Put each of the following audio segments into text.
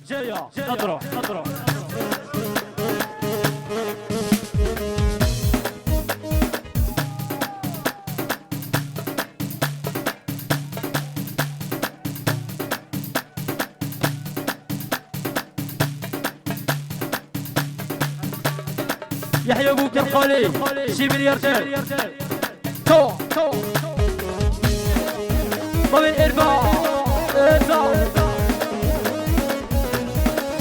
جاية اضرب يحيى ابوك الخولي شي ملياردير تو طويل اربع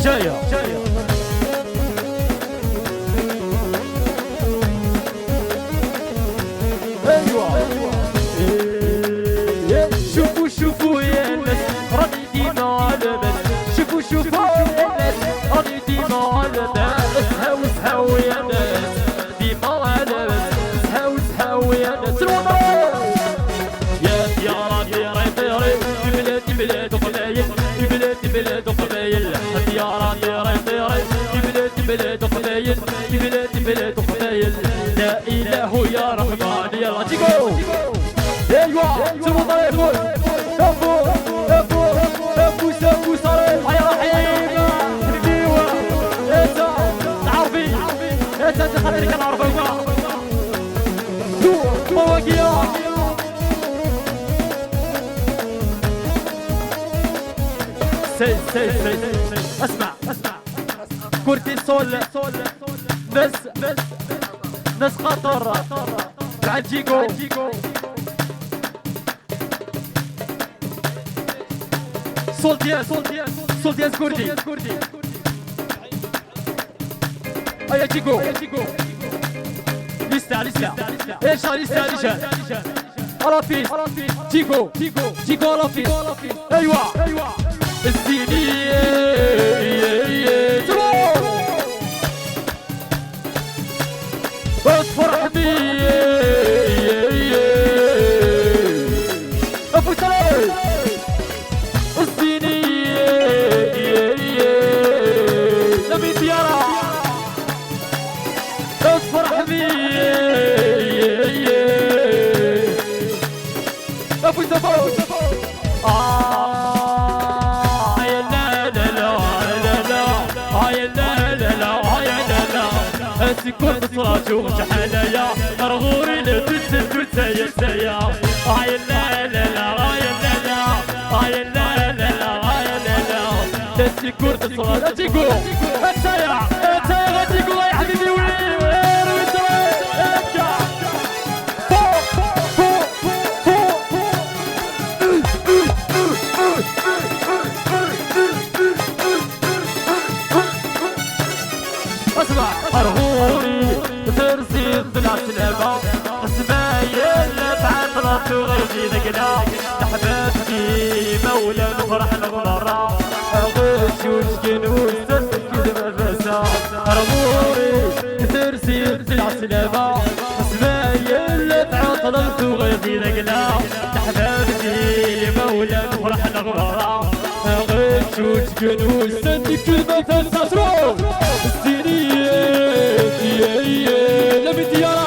جاية ايوه شوفوا يا الناس راني ديما على بس شوفوا يا الناس راني ديما على بس اسهاو يا ناس ديما على بس اسهاو يا ناس يا راني طيري في بلاد قبايل في بلاد قبايل يا راني طيري في بلاد قبايل في بلاد قبايل لا اله يا رحمن يا رجيكو ايوا سلطان ابو صريح يا رحيم حبيبي انت تعرفي انت خليني كنعرفك مواقيا سي اسمع كورتيسول ناس خطر تعال جيكو سولتياس كردي ايا جيكو لسه ايش لسه الافيس جيكو الافيس ايوه السينية اصفر حبيبي ابو سلام السينية لمن ديارة اصفر حبيبي ابو سلام سكون بصراج وشحنايا رغوري لتسل كرسايا سايا هاي لا هاي لا تسكور بصراج اتيكو اتسايا غاتيكو يا حبيبي وين وانت ارجع اسمع مرغوري ترسيد بالعسلامة اسمايل بعطرة وغيري ذقنا لحبابتي مولا نفرح نغمرة غش وشكن وستسك كذب الفاسة مرغوري ترسيد بالعسلامة اسمايل بعطرة وغيري ذقنا لحبابتي مولا نفرح نغمرة غش وشكن وستسك كذب الفاسة لمن ديارة